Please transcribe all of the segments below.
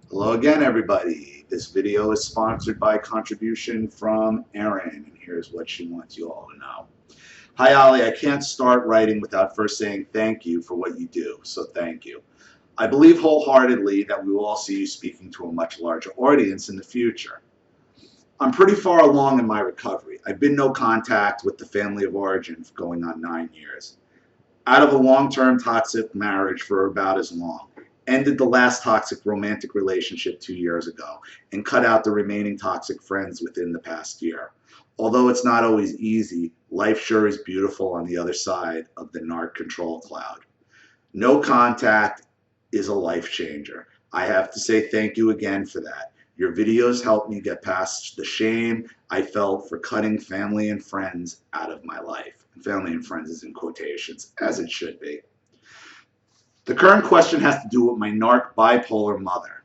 Hello again, everybody. This video is sponsored by a contribution from Erin, and here's what she wants you all to know. Hi, Ollie. I can't start writing without first saying thank you for what you do, so thank you. I believe wholeheartedly that we will all see you speaking to a much larger audience in the future. I'm pretty far along in my recovery. I've been no contact with the family of origin for going on 9 years. Out of a long-term toxic marriage for about as long, ended the last toxic romantic relationship 2 years ago, and cut out the remaining toxic friends within the past year. Although it's not always easy, life sure is beautiful on the other side of the narc control cloud. No contact is a life changer. I have to say thank you again for that. Your videos helped me get past the shame I felt for cutting family and friends out of my life. Family and friends is in quotations, as it should be. The current question has to do with my narc bipolar mother.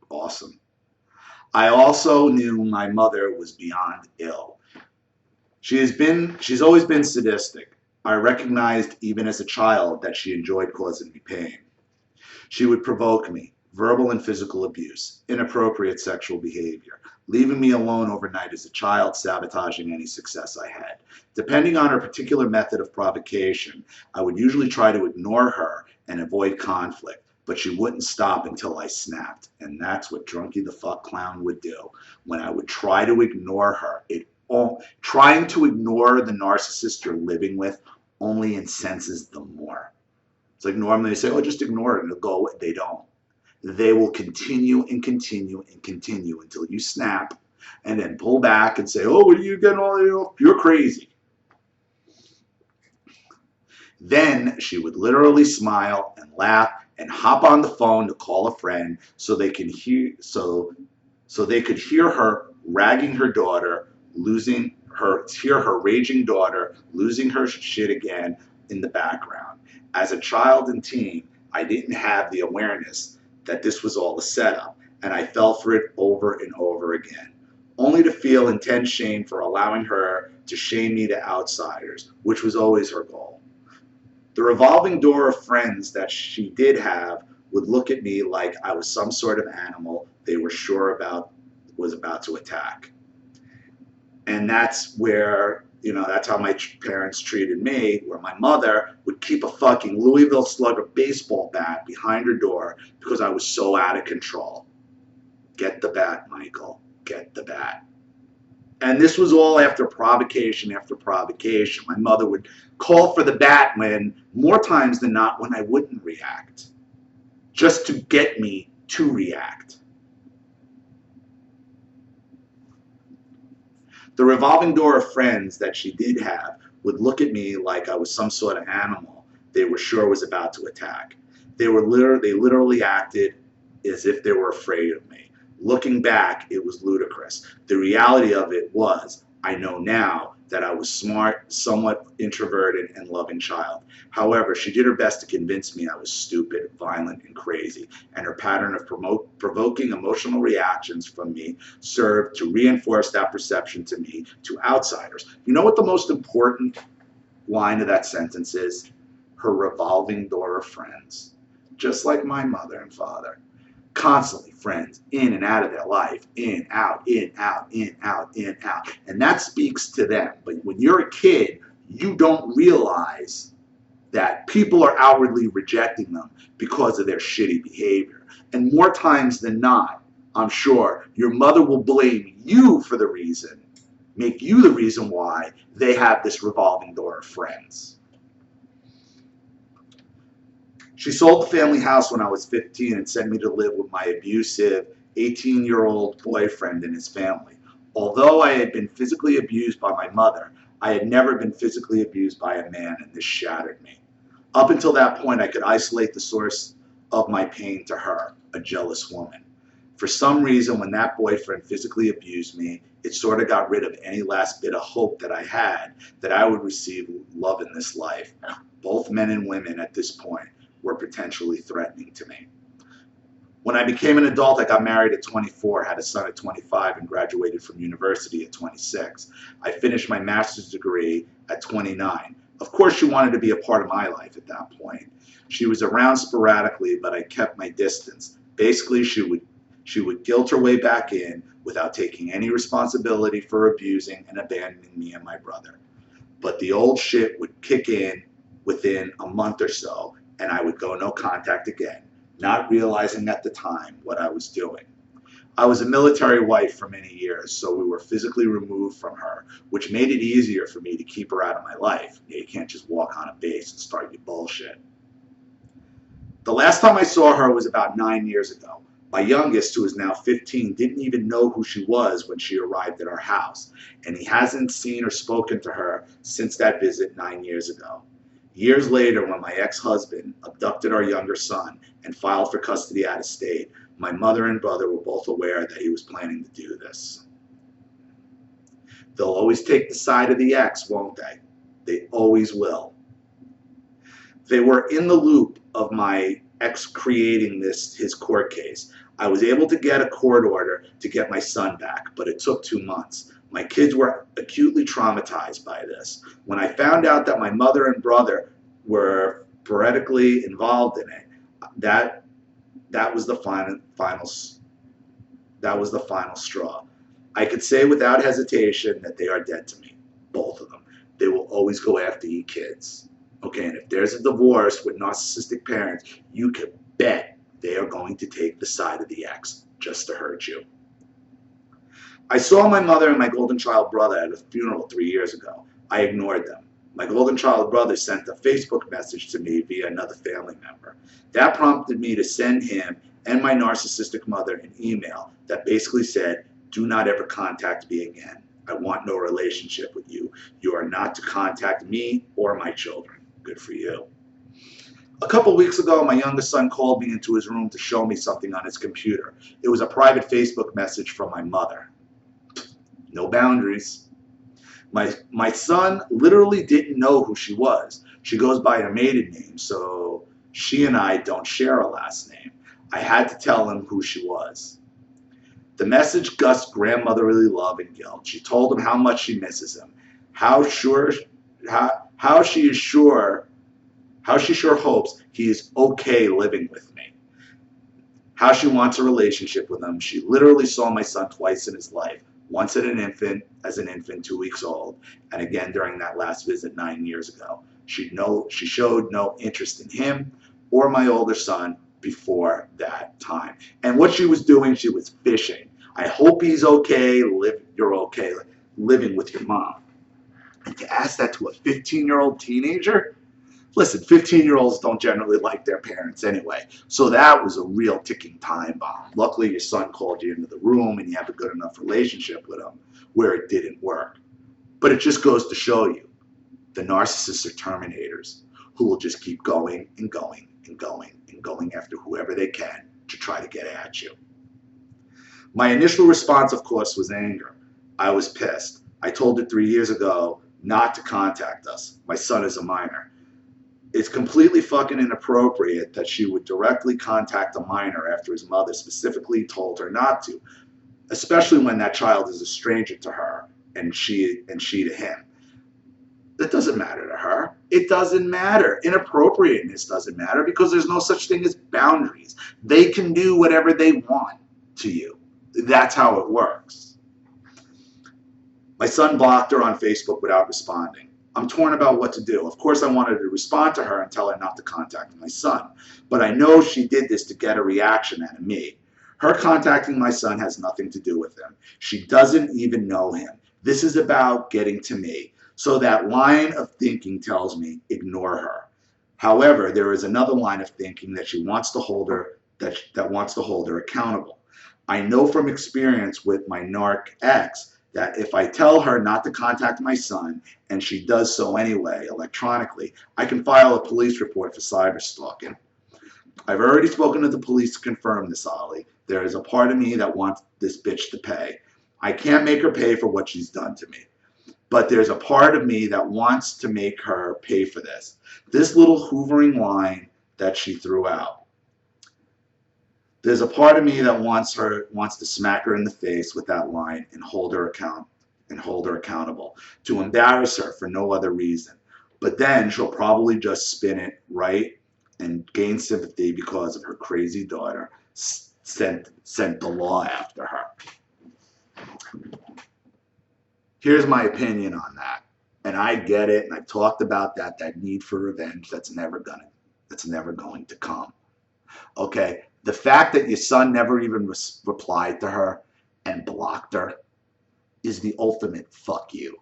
Awesome. I also knew my mother was beyond ill. She's always been sadistic. I recognized even as a child that she enjoyed causing me pain. She would provoke me, verbal and physical abuse, inappropriate sexual behavior, leaving me alone overnight as a child, sabotaging any success I had. Depending on her particular method of provocation, I would usually try to ignore her and avoid conflict, but she wouldn't stop until I snapped. And that's what Drunky the Fuck Clown would do. When I would try to ignore her, trying to ignore the narcissist you're living with only incenses them more. It's like normally they say, oh, just ignore it and it'll go away. They don't. They will continue and continue and continue until you snap and then pull back and say, oh, what are you getting all, you're crazy. Then she would literally smile and laugh and hop on the phone to call a friend so they could hear her ragging her daughter, hear her raging daughter losing her shit again in the background. As a child and teen, I didn't have the awareness that this was all a setup, and I fell for it over and over again, only to feel intense shame for allowing her to shame me to outsiders, which was always her goal. The revolving door of friends that she did have would look at me like I was some sort of animal they were sure was about to attack. And that's where, that's how my parents treated me, where my mother would keep a fucking Louisville Slugger baseball bat behind her door because I was so out of control. Get the bat, Michael. Get the bat. And this was all after provocation after provocation. My mother would call for the bat more times than not, when I wouldn't react, just to get me to react. The revolving door of friends that she did have would look at me like I was some sort of animal they were sure was about to attack. They literally acted as if they were afraid of me. Looking back, it was ludicrous. The reality of it was, I know now that I was smart, somewhat introverted, and loving child. However, she did her best to convince me I was stupid, violent, and crazy, and her pattern of provoking emotional reactions from me served to reinforce that perception to me, to outsiders. You know what the most important line of that sentence is? Her revolving door of friends. Just like my mother and father. Constantly friends, in and out of their life, in, out, in, out, in, out, in, out. And that speaks to them. But when you're a kid, you don't realize that people are outwardly rejecting them because of their shitty behavior. And more times than not, I'm sure, your mother will blame you for the reason, make you the reason why they have this revolving door of friends. She sold the family house when I was 15 and sent me to live with my abusive 18-year-old boyfriend and his family. Although I had been physically abused by my mother, I had never been physically abused by a man, and this shattered me. Up until that point, I could isolate the source of my pain to her, a jealous woman. For some reason, when that boyfriend physically abused me, it sort of got rid of any last bit of hope that I had that I would receive love in this life. Both men and women at this point were potentially threatening to me. When I became an adult, I got married at 24, had a son at 25, and graduated from university at 26. I finished my master's degree at 29. Of course, she wanted to be a part of my life at that point. She was around sporadically, but I kept my distance. Basically, she She would guilt her way back in without taking any responsibility for abusing and abandoning me and my brother. But the old shit would kick in within a month or so, and I would go no contact again, not realizing at the time what I was doing. I was a military wife for many years, so we were physically removed from her, which made it easier for me to keep her out of my life. You can't just walk on a base and start your bullshit. The last time I saw her was about 9 years ago. My youngest, who is now 15, didn't even know who she was when she arrived at our house, and he hasn't seen or spoken to her since that visit 9 years ago. Years later, when my ex-husband abducted our younger son and filed for custody out of state, my mother and brother were both aware that he was planning to do this. They'll always take the side of the ex, won't they? They always will. They were in the loop of my ex creating his court case. I was able to get a court order to get my son back, but it took 2 months. My kids were acutely traumatized by this. When I found out that my mother and brother were parentically involved in it, that was the final straw. I could say without hesitation that they are dead to me, both of them. They will always go after you kids. Okay, and if there's a divorce with narcissistic parents, you can bet they are going to take the side of the ex just to hurt you. I saw my mother and my golden child brother at a funeral 3 years ago. I ignored them. My golden child brother sent a Facebook message to me via another family member. That prompted me to send him and my narcissistic mother an email that basically said, "Do not ever contact me again. I want no relationship with you. You are not to contact me or my children." Good for you. A couple weeks ago, my youngest son called me into his room to show me something on his computer. It was a private Facebook message from my mother. No boundaries. My son literally didn't know who she was. She goes by her maiden name, so she and I don't share a last name. I had to tell him who she was. The message gushed grandmotherly love and guilt. She told him how much she misses him, how she sure hopes he is okay living with me, how she wants a relationship with him. She literally saw my son twice in his life, once as an infant 2 weeks old, and again during that last visit 9 years ago. She showed no interest in him or my older son before that time. And what she was doing, she was fishing. I hope he's okay, you're okay living with your mom. And to ask that to a 15-year-old teenager, listen, 15-year-olds don't generally like their parents anyway. So that was a real ticking time bomb. Luckily, your son called you into the room and you have a good enough relationship with him where it didn't work. But it just goes to show you, the narcissists are terminators who will just keep going and going and going and going after whoever they can to try to get at you. My initial response, of course, was anger. I was pissed. I told her 3 years ago not to contact us. My son is a minor. It's completely fucking inappropriate that she would directly contact a minor after his mother specifically told her not to, especially when that child is a stranger to her and she to him. That doesn't matter to her. It doesn't matter. Inappropriateness doesn't matter because there's no such thing as boundaries. They can do whatever they want to you. That's how it works. My son blocked her on Facebook without responding. I'm torn about what to do. Of course, I wanted to respond to her and tell her not to contact my son, but I know she did this to get a reaction out of me. Her contacting my son has nothing to do with him. She doesn't even know him. This is about getting to me. So that line of thinking tells me, ignore her. However, there is another line of thinking that she wants to hold her, that wants to hold her accountable. I know from experience with my narc ex that if I tell her not to contact my son, and she does so anyway electronically, I can file a police report for cyber stalking. I've already spoken to the police to confirm this, Ollie. There is a part of me that wants this bitch to pay. I can't make her pay for what she's done to me. But there's a part of me that wants to make her pay for this. This little hoovering line that she threw out. There's a part of me that wants to smack her in the face with that line and hold her accountable, to embarrass her for no other reason. But then she'll probably just spin it right and gain sympathy because of her crazy daughter sent the law after her. Here's my opinion on that. And I get it, and I've talked about that need for revenge that's never going to come. Okay? The fact that your son never even replied to her and blocked her is the ultimate fuck you.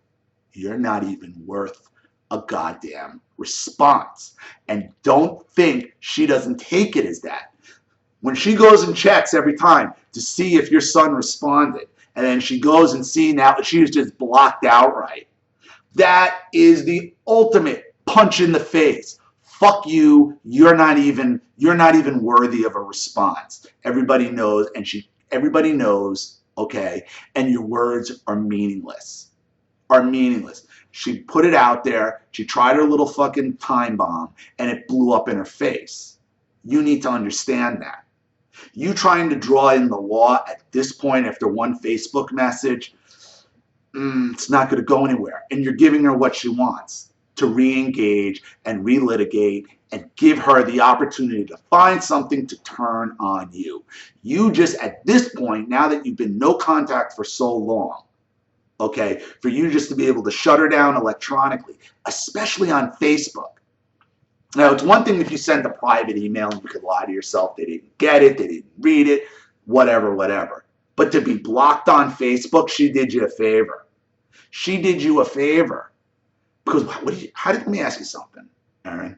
You're not even worth a goddamn response. And don't think she doesn't take it as that. When she goes and checks every time to see if your son responded, and then she goes and sees now she was just blocked outright, that is the ultimate punch in the face. Fuck you. You're not even worthy of a response. Everybody knows, everybody knows, okay? And your words are meaningless. She put it out there. She tried her little fucking time bomb, and it blew up in her face. You need to understand that. You trying to draw in the law at this point after one Facebook message, it's not going to go anywhere. And you're giving her what she wants, to re-engage and relitigate and give her the opportunity to find something to turn on you. You just, at this point, now that you've been no contact for so long, okay, for you just to be able to shut her down electronically, especially on Facebook. Now, it's one thing if you send a private email and you could lie to yourself, they didn't get it, they didn't read it, whatever. But to be blocked on Facebook, she did you a favor. She did you a favor. Because let me ask you something, Aaron.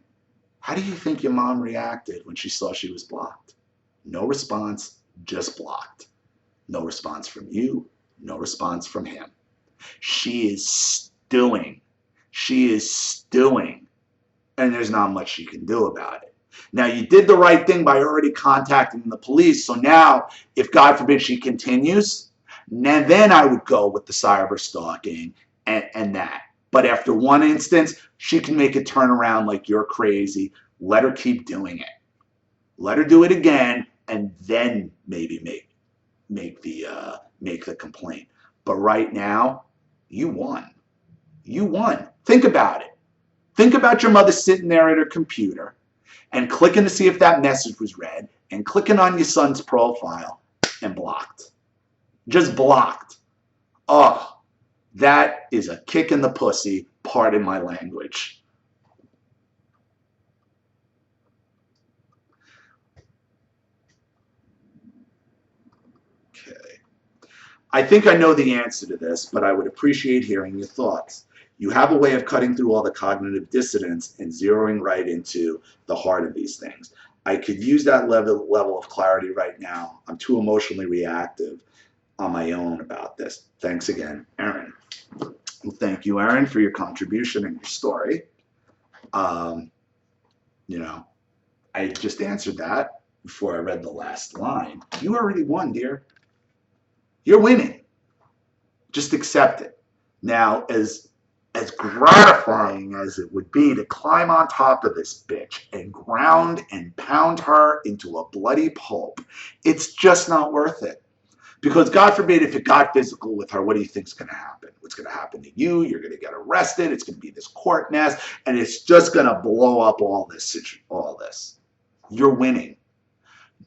How do you think your mom reacted when she saw she was blocked? No response, just blocked. No response from you, no response from him. She is stewing. And there's not much she can do about it. Now, you did the right thing by already contacting the police. So now, if God forbid she continues, then I would go with the cyber stalking and that. But after one instance, she can make a turnaround like you're crazy. Let her keep doing it. Let her do it again, and then maybe make the complaint. But right now, you won. You won. Think about it. Think about your mother sitting there at her computer and clicking to see if that message was read and clicking on your son's profile and blocked. Just blocked. Oh, that is a kick in the pussy, pardon my language. Okay. I think I know the answer to this, but I would appreciate hearing your thoughts. You have a way of cutting through all the cognitive dissonance and zeroing right into the heart of these things. I could use that level of clarity right now. I'm too emotionally reactive on my own about this. Thanks again, Aaron. Well, thank you, Aaron, for your contribution and your story. I just answered that before I read the last line. You already won, dear. You're winning. Just accept it. Now, as gratifying as it would be to climb on top of this bitch and ground and pound her into a bloody pulp, it's just not worth it. Because God forbid if it got physical with her, what do you think's going to happen? What's going to happen to you? You're going to get arrested. It's going to be this court mess, and it's just going to blow up all this. You're winning.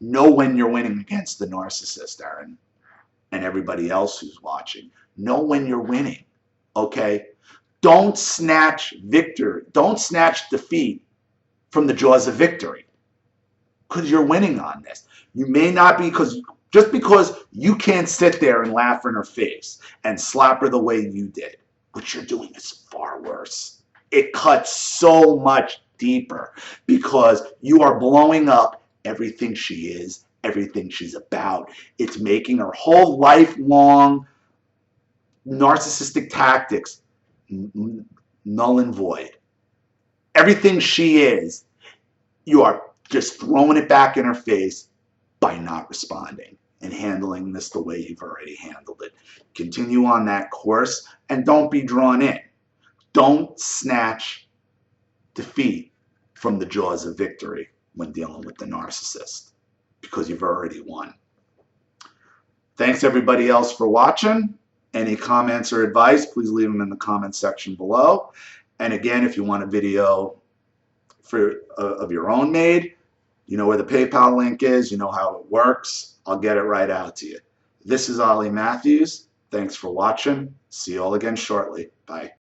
Know when you're winning against the narcissist, Aaron, and everybody else who's watching. Know when you're winning, okay? Don't snatch victory. Don't snatch defeat from the jaws of victory, because you're winning on this. You may not be, just because you can't sit there and laugh in her face and slap her the way you did. What you're doing is far worse. It cuts so much deeper because you are blowing up everything she is, everything she's about. It's making her whole lifelong narcissistic tactics null and void. Everything she is, you are just throwing it back in her face by not responding and handling this the way you've already handled it. Continue on that course and don't be drawn in. Don't snatch defeat from the jaws of victory when dealing with the narcissist, because you've already won. Thanks everybody else for watching. Any comments or advice, please leave them in the comment section below. And again, if you want a video of your own made, you know where the PayPal link is, you know how it works. I'll get it right out to you. This is Ollie Matthews. Thanks for watching. See you all again shortly. Bye.